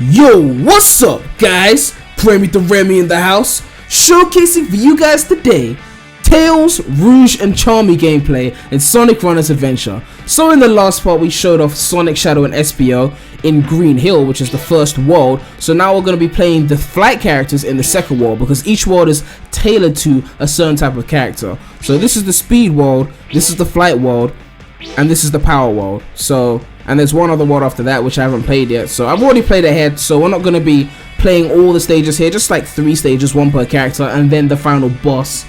Yo, what's up, guys? Premydaremy in the house, showcasing for you guys today Tails, Rouge and Charmy gameplay in Sonic Runners Adventure. So in the last part we showed off Sonic, Shadow and Espio in Green Hill, which is the first world. So now we're going to be playing the flight characters in the second world, because each world is tailored to a certain type of character. So this is the speed world, this is the flight world, and this is the power world. So, and there's one other world after that which I haven't played yet. So I've already played ahead, so we're not going to be playing all the stages here, just like 3 stages, 1 per character, and then the final boss.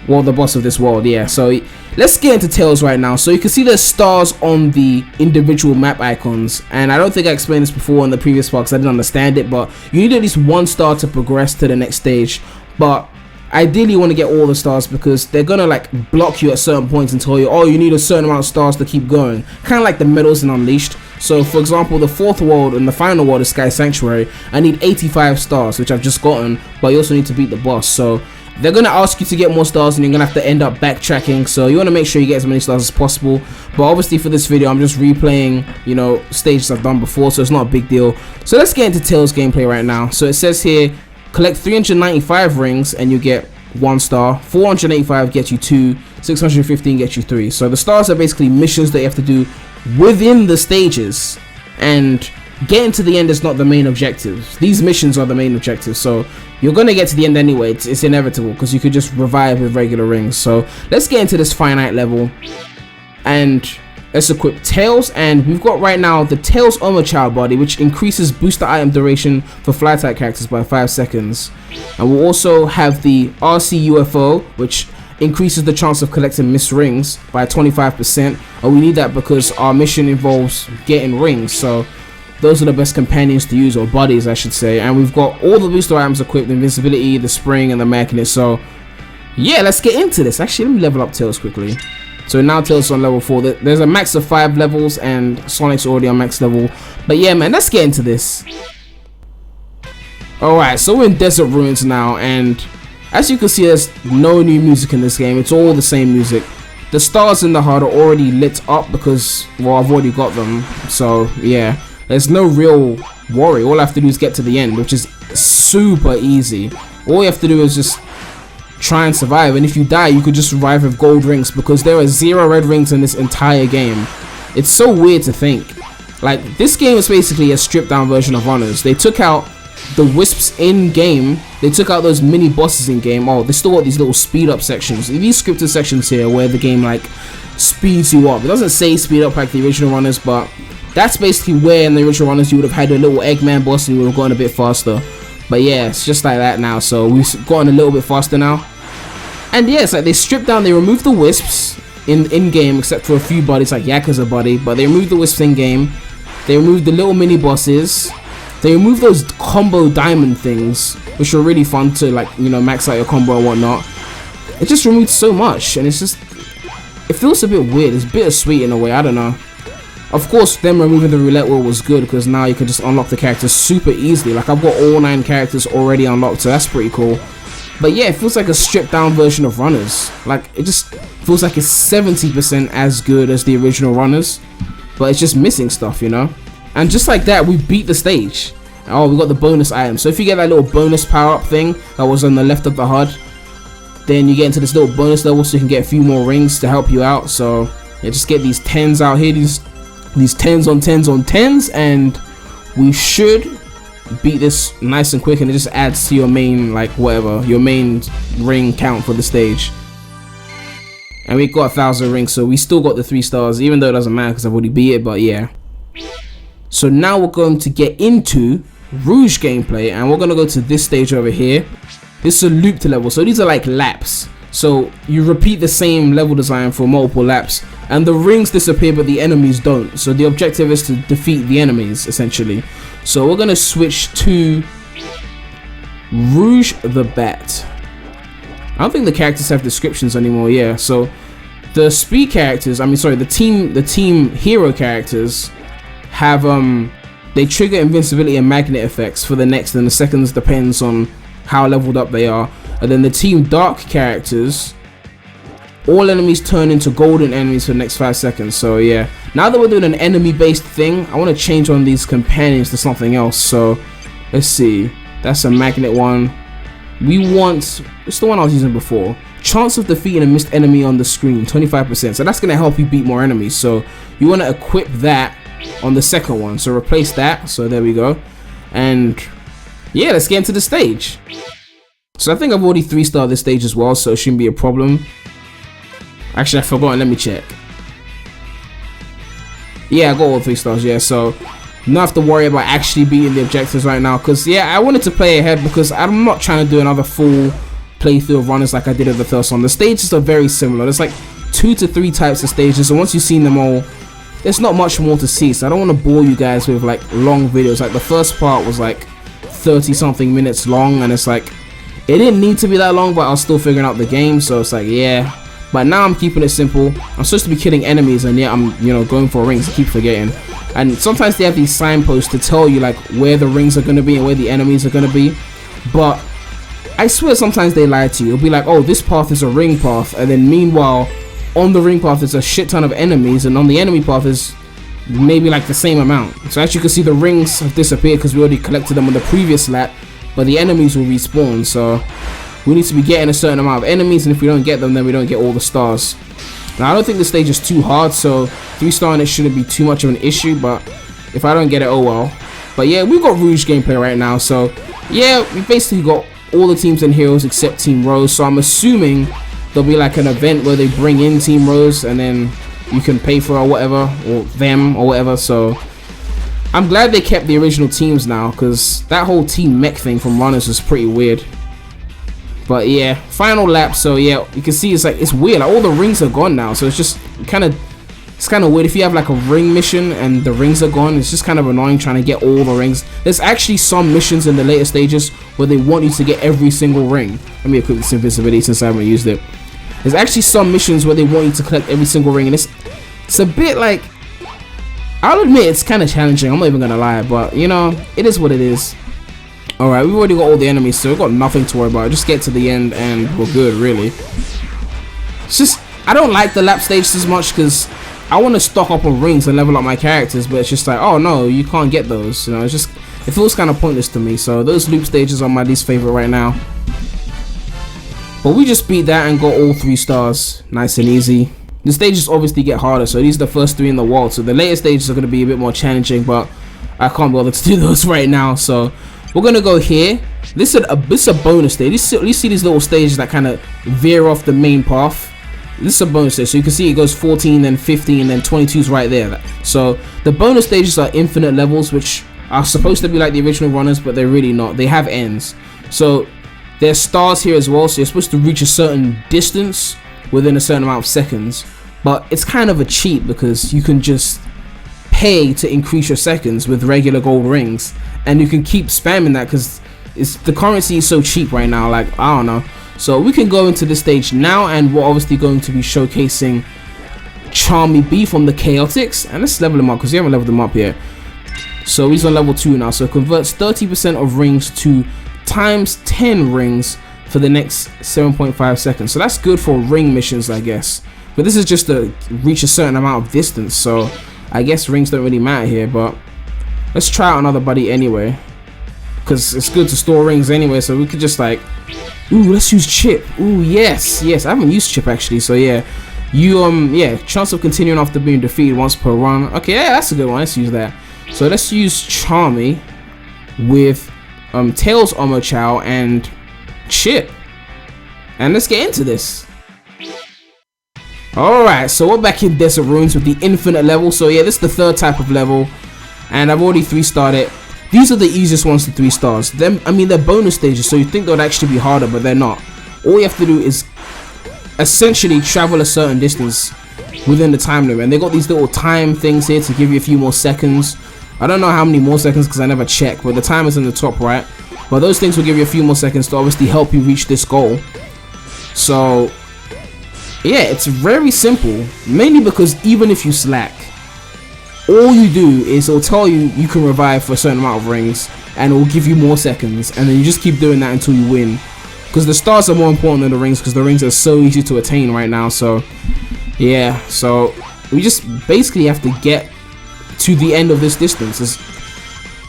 Well, the boss of this world, yeah. So let's get into Tails right now. So you can see there's stars on the individual map icons, and I don't think I explained this before in the previous part because I didn't understand it, but you need at least 1 star to progress to the next stage. But ideally you want to get all the stars, because they're gonna like block you at certain points and tell you, oh, you need a certain amount of stars to keep going, kind of like the medals in Unleashed. So for example, the 4th world and the final world is Sky Sanctuary. I need 85 stars, which I've just gotten, but you also need to beat the boss. So they're gonna ask you to get more stars, and you're gonna have to end up backtracking. So you want to make sure you get as many stars as possible. But obviously for this video I'm just replaying, you know, stages I've done before, so it's not a big deal. So let's get into Tails gameplay right now. So it says here, collect 395 rings and you get 1 star, 485 gets you 2, 615 gets you 3. So the stars are basically missions that you have to do within the stages, and getting to the end is not the main objective. These missions are the main objective, so you're gonna get to the end anyway. It's inevitable, because you could just revive with regular rings. So let's get into this finite level and let's equip Tails. And we've got right now the Tails Armor Child body, which increases booster item duration for fly type characters by 5 seconds. And we'll also have the RC UFO, which increases the chance of collecting missed rings by 25%. And we need that because our mission involves getting rings, so those are the best companions to use, or buddies I should say. And we've got all the booster items equipped: invincibility, the spring and the magnet. So yeah, let's get into this. Actually, let me level up Tails quickly. So now Tails is on level 4. There's a max of 5 levels and Sonic's already on max level. But yeah, man, let's get into this. Alright, so we're in Desert Ruins now, and as you can see, there's no new music in this game. It's all the same music. The stars in the HUD are already lit up because, well, I've already got them. So yeah, there's no real worry. All I have to do is get to the end, which is super easy. All you have to do is just try and survive, and if you die you could just survive with gold rings, because there are 0 red rings in this entire game. It's so weird to think. Like, this game is basically a stripped down version of Runners. They took out the wisps in game, they took out those mini bosses in game. Oh, they still got these little speed up sections, these scripted sections here where the game like speeds you up. It doesn't say speed up like the original Runners, but that's basically where in the original Runners you would have had a little Eggman boss and you would have gone a bit faster. But yeah, it's just like that now, so we've gotten a little bit faster now. And yeah, it's like they stripped down, they removed the wisps in game, except for a few bodies like Yakuza body, but they removed the wisps in game. They removed the little mini bosses. They removed those combo diamond things, which are really fun to, like, you know, max out your combo and whatnot. It just removed so much, and it's just, it feels a bit weird. It's bittersweet in a way, I don't know. Of course, them removing the roulette wheel was good, because now you can just unlock the characters super easily. Like, I've got all 9 characters already unlocked, so that's pretty cool. But yeah, it feels like a stripped down version of Runners. Like, it just feels like it's 70% as good as the original Runners, but it's just missing stuff, you know. And just like that, we beat the stage. Oh, we got the bonus item. So if you get that little bonus power up thing that was on the left of the HUD, then you get into this little bonus level, so you can get a few more rings to help you out. So yeah, just get these 10s out here, these 10s on 10s on 10s, and we should beat this nice and quick. And it just adds to your main, like, whatever, your main ring count for the stage. And we got 1,000 rings, so we still got the 3 stars, even though it doesn't matter because I've already beat it. But yeah, so now we're going to get into Rouge gameplay, and we're going to go to this stage over here. This is a looped level, so these are like laps. So you repeat the same level design for multiple laps, and the rings disappear but the enemies don't. So the objective is to defeat the enemies, essentially. So we're going to switch to Rouge the Bat. I don't think the characters have descriptions anymore. Yeah, so the speed characters, the team hero characters have they trigger invincibility and magnet effects for the next and the seconds, depends on how leveled up they are. And then the team dark characters all enemies turn into golden enemies for the next 5 seconds. So yeah, now that we're doing an enemy based thing, I want to change on these companions to something else. So let's see, that's a magnet one. We want, it's the one I was using before, chance of defeating a missed enemy on the screen, 25%. So that's going to help you beat more enemies. So you want to equip that on the second one, so replace that. So there we go. And yeah, let's get into the stage. So I think I've already 3-starred this stage as well, so it shouldn't be a problem. Actually, I forgot, let me check. Yeah, I got all 3 stars, yeah, so not have to worry about actually beating the objectives right now, because yeah, I wanted to play ahead because I'm not trying to do another full playthrough of runners like I did at the first one. The stages are very similar. There's like 2 to 3 types of stages, and once you've seen them all, there's not much more to see, so I don't want to bore you guys with like long videos. Like the first part was like 30 something minutes long, and it's like, it didn't need to be that long, but I was still figuring out the game, so it's like, yeah. But now I'm keeping it simple. I'm supposed to be killing enemies, and yeah, I'm, you know, going for rings. I keep forgetting. And sometimes they have these signposts to tell you like where the rings are going to be and where the enemies are going to be. But I swear sometimes they lie to you. It'll be like, oh, this path is a ring path, and then meanwhile on the ring path there's a shit ton of enemies, and on the enemy path is maybe like the same amount. So as you can see, the rings have disappeared because we already collected them on the previous lap, but the enemies will respawn. So we need to be getting a certain amount of enemies, and if we don't get them, then we don't get all the stars. Now I don't think the stage is too hard, so 3-starring it shouldn't be too much of an issue, but if I don't get it, oh well. But yeah, we've got Rouge gameplay right now, so yeah, we basically got all the teams and heroes except Team Rose. So I'm assuming there'll be like an event where they bring in Team Rose, and then you can pay for or whatever, or them or whatever. So I'm glad they kept the original teams now, because that whole team mech thing from runners was pretty weird. But yeah, final lap. So yeah, you can see it's like, it's weird, like all the rings are gone now, so it's just kind of weird. If you have like a ring mission and the rings are gone, it's just kind of annoying trying to get all the rings. There's actually some missions in the later stages where they want you to get every single ring. Let me equip this invisibility since I haven't used it. There's actually some missions where they want you to collect every single ring, and it's a bit like, I'll admit it's kind of challenging, I'm not even gonna lie, but you know, it is what it is. Alright, we've already got all the enemies, so we've got nothing to worry about. Just get to the end and we're good, really. It's just, I don't like the lap stages as much because I want to stock up on rings and level up my characters, but it's just like, oh no, you can't get those. You know, it's just, it feels kind of pointless to me. So those loop stages are my least favorite right now. But we just beat that and got all 3 stars, nice and easy. The stages obviously get harder, so these are the first 3 in the world. So the later stages are going to be a bit more challenging, but I can't bother to do those right now. So we're gonna go here. This is a bonus stage. You see these little stages that kind of veer off the main path. This is a bonus stage, so you can see it goes 14, then 15, and then 22 is right there. So the bonus stages are infinite levels, which are supposed to be like the original runners, but they're really not. They have ends. So there's stars here as well, so you're supposed to reach a certain distance within a certain amount of seconds. But it's kind of a cheat because you can just pay to increase your seconds with regular gold rings, and you can keep spamming that because the currency is so cheap right now. Like, I don't know. So we can go into this stage now, and we're obviously going to be showcasing Charmy B from the Chaotix, and let's level him up because we haven't leveled him up yet. So he's on level 2 now, so it converts 30% of rings to times 10 rings for the next 7.5 seconds. So that's good for ring missions, I guess, but this is just to reach a certain amount of distance, so I guess rings don't really matter here. But let's try out another buddy anyway, because it's good to store rings anyway. So we could just like, ooh, let's use Chip. Ooh, yes, I haven't used Chip actually. So yeah, yeah, chance of continuing after being defeated once per run. Okay, yeah, that's a good one. Let's use that. So let's use Charmy with Tails, Omo Chow, and Chip, and let's get into this. Alright, so we're back in Desert Ruins with the infinite level. So yeah, this is the 3rd type of level, and I've already 3-starred it. These are the easiest ones to 3 stars. I mean, they're bonus stages, so you think they would actually be harder, but they're not. All you have to do is essentially travel a certain distance within the time limit, and they got these little time things here to give you a few more seconds. I don't know how many more seconds because I never check, but the timer's in the top right. But those things will give you a few more seconds to obviously help you reach this goal. So yeah, it's very simple, mainly because even if you slack, all you do is it'll tell you you can revive for a certain amount of rings, and it will give you more seconds, and then you just keep doing that until you win. because the stars are more important than the rings, because the rings are so easy to attain right now. So yeah, so we just basically have to get to the end of this distance.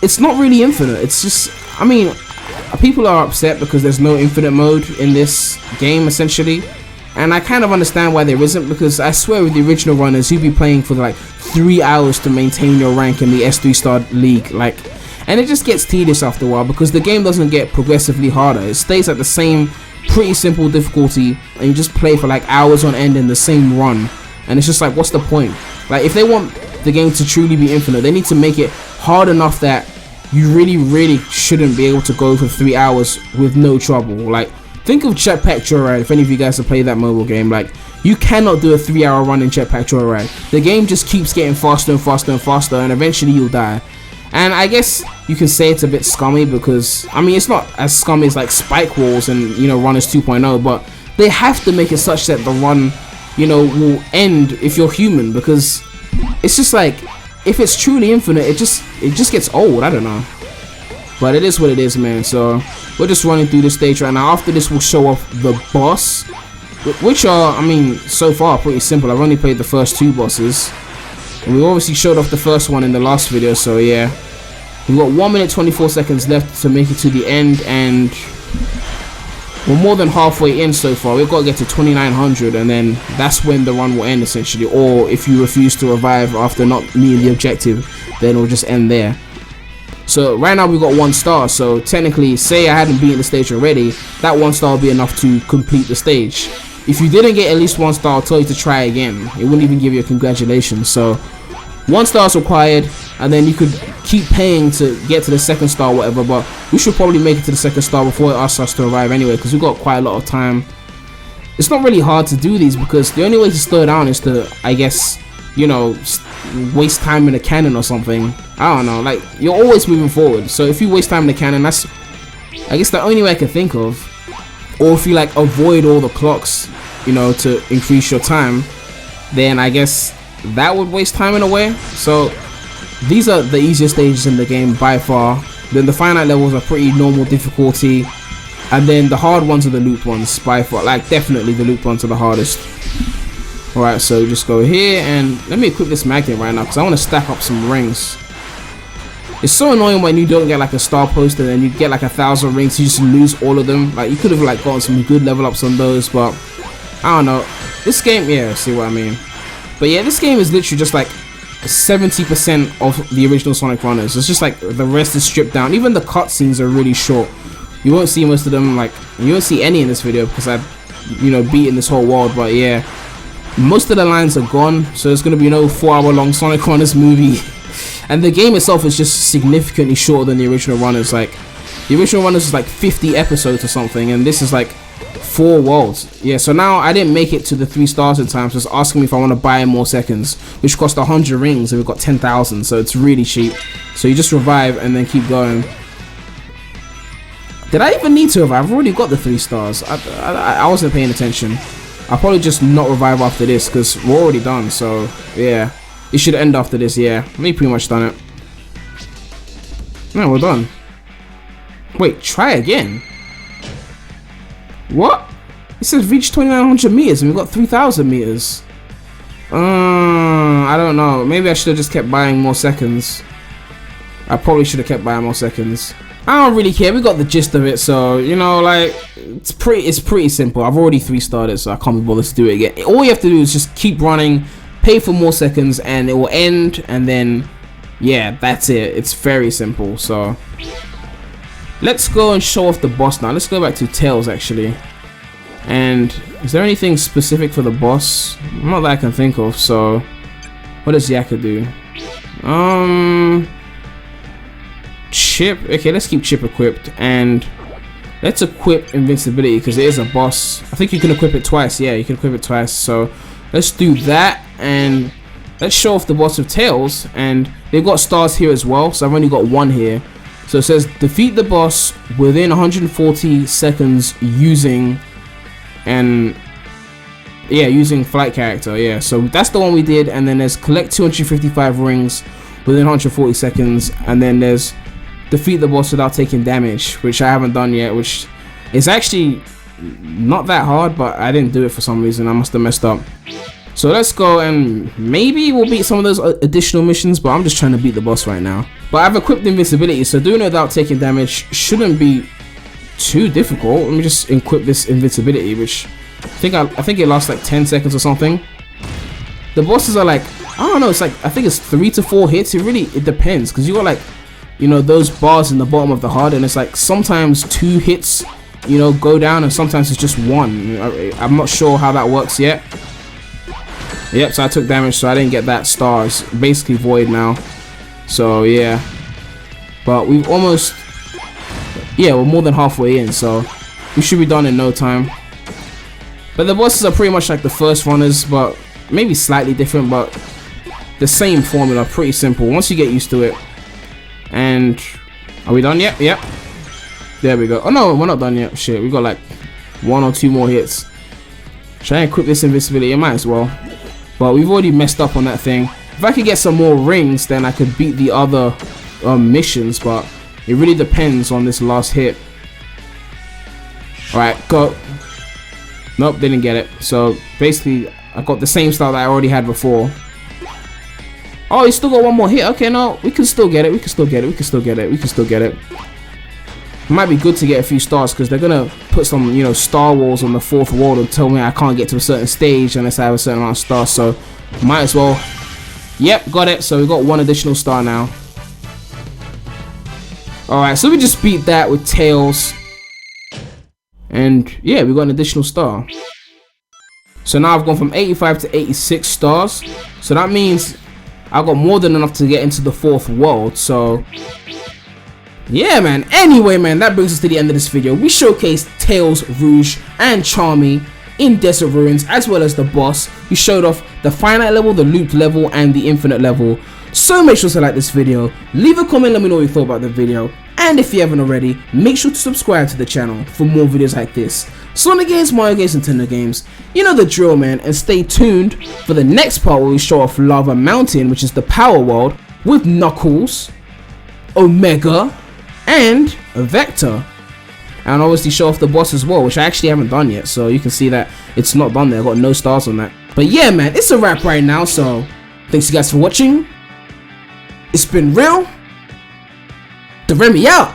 It's not really infinite. It's just, I mean, people are upset because there's no infinite mode in this game essentially, and I kind of understand why there isn't, because I swear with the original runners you'd be playing for like 3 hours to maintain your rank in the S3 star league, like, and it just gets tedious after a while because the game doesn't get progressively harder. It stays at the same pretty simple difficulty, and you just play for like hours on end in the same run, and it's just like, what's the point? Like, if they want the game to truly be infinite, they need to make it hard enough that you really shouldn't be able to go for 3 hours with no trouble. Like, think of Jetpack Joyride. If any of you guys have played that mobile game, like, you cannot do a 3-hour run in Jetpack Joyride. The game just keeps getting faster and faster and faster, and eventually you'll die. And I guess you can say it's a bit scummy because, I mean, it's not as scummy as like Spike Walls and, you know, Runners 2.0, but they have to make it such that the run, you know, will end if you're human, because it's just like, if it's truly infinite, it just gets old. I don't know, but it is what it is, man. So we're just running through this stage right now. After this, we'll show off the boss, which are, I mean, so far pretty simple. I've only played the first 2 bosses, and we obviously showed off the first one in the last video. So yeah, we've got 1 minute 24 seconds left to make it to the end, and we're more than halfway in so far. We've got to get to 2900, and then that's when the run will end essentially. Or if you refuse to revive after not meeting the objective, then it'll just end there. So right now we've got 1 star, so technically, say I hadn't beaten the stage already, that 1 star will be enough to complete the stage. If you didn't get at least 1 star, I'll tell you to try again. It wouldn't even give you a congratulations. So 1 star is required, and then you could keep paying to get to the 2nd star or whatever, but we should probably make it to the 2nd star before it asks us to arrive anyway, because we've got quite a lot of time. It's not really hard to do these, because the only way to slow down is to, I guess, you know, waste time in a cannon or something. I don't know, like, you're always moving forward, so if you waste time in the cannon, that's, I guess, the only way I can think of. Or if you like avoid all the clocks, you know, to increase your time, then I guess that would waste time in a way. So these are the easiest stages in the game by far. Then the finite levels are pretty normal difficulty, and then the hard ones are the loop ones by far. Like, definitely the loop ones are the hardest. Alright, so just go here, and let me equip this magnet right now because I want to stack up some rings. It's so annoying when you don't get like a star post and then you get like 1,000 rings, you just lose all of them. Like, you could have like gotten some good level ups on those, but I don't know. This game, yeah, see what I mean. But yeah, this game is literally just like 70% of the original Sonic Runners. It's just like the rest is stripped down. Even the cutscenes are really short. You won't see most of them, like, you won't see any in this video because I've, you know, beaten this whole world. But yeah, most of the lines are gone, so there's going to be no 4-hour long Sonic Runners movie. And the game itself is just significantly shorter than the original Runners. Like, the original Runners is like 50 episodes or something, and this is like 4 worlds. Yeah, so now I didn't make it to the 3 stars in time, so it's asking me if I want to buy more seconds, which cost 100 rings, and we've got 10,000, so it's really cheap. So you just revive and then keep going. Did I even need to revive? I've already got the 3 stars. I wasn't paying attention. I'll probably just not revive after this because we're already done. So yeah, it should end after this. Yeah, we pretty much done it. No, we're done. Wait, try again. What? It says reach 2,900 meters and we've got 3,000 meters. I don't know. Maybe I should have just kept buying more seconds. I probably should have kept buying more seconds. I don't really care. We got the gist of it, so you know, like, it's pretty simple. I've already 3-starred it, so I can't be bothered to do it again. All you have to do is just keep running, pay for more seconds, and it will end. And then, yeah, that's it. It's very simple. So let's go and show off the boss now. Let's go back to Tails actually. And is there anything specific for the boss? Not that I can think of. So what does Yakka do? Chip. Okay, let's keep Chip equipped, and let's equip invincibility because it is a boss. I think you can equip it twice. Yeah, you can equip it twice. So let's do that, and let's show off the boss of Tails. And they've got stars here as well, so I've only got 1 here. So it says defeat the boss within 140 seconds using, and yeah, using flight character. Yeah, so that's the one we did. And then there's collect 255 rings within 140 seconds, and then there's defeat the boss without taking damage, which I haven't done yet, which is actually not that hard, but I didn't do it for some reason. I must have messed up. So let's go, and maybe we'll beat some of those additional missions, but I'm just trying to beat the boss right now. But I've equipped invincibility, so doing it without taking damage shouldn't be too difficult. Let me just equip this invincibility, which I think it lasts like 10 seconds or something. The bosses are like, I don't know, it's like, I think it's 3 to 4 hits. It depends, because you got like, you know, those bars in the bottom of the HUD, and it's like sometimes 2 hits, you know, go down, and sometimes it's just 1. I'm not sure how that works yet. Yep, so I took damage, so I didn't get that star. It's basically void now. So yeah, but we've almost, yeah, we're more than halfway in, so we should be done in no time. But the bosses are pretty much like the first runners, but maybe slightly different, but the same formula, pretty simple once you get used to it. And are we done yet? Yep. There we go. Oh no, we're not done yet. Shit, we got like 1 or 2 more hits. Should I equip this invincibility? I might as well. But we've already messed up on that thing. If I could get some more rings, then I could beat the other missions, but it really depends on this last hit. Alright, go. Nope, didn't get it. So basically, I got the same style that I already had before. Oh, you still got 1 more hit. Okay, no, we can still get it. We can still get it. We can still get it. We can still get it. It might be good to get a few stars, because they're gonna put some, you know, star walls on the 4th world and tell me I can't get to a certain stage unless I have a certain amount of stars. So might as well. Yep, got it. So we got 1 additional star now. Alright, so we just beat that with Tails, and yeah, we got an additional star. So now I've gone from 85 to 86 stars, so that means I got more than enough to get into the 4th world. So yeah, man. Anyway, man, that brings us to the end of this video. We showcased Tails, Rouge, and Charmy in Desert Ruins, as well as the boss. We showed off the finite level, the loop level, and the infinite level. So make sure to like this video, leave a comment, let me know what you thought about the video, and if you haven't already, make sure to subscribe to the channel for more videos like this. Sonic games, Mario games, Nintendo games, you know the drill, man, and stay tuned for the next part where we show off Lava Mountain, which is the power world, with Knuckles, Omega, and a Vector, and obviously show off the boss as well, which I actually haven't done yet, so you can see that it's not done there. I got no stars on that. But yeah, man, it's a wrap right now, so thanks you guys for watching. It's been real. The Remy out.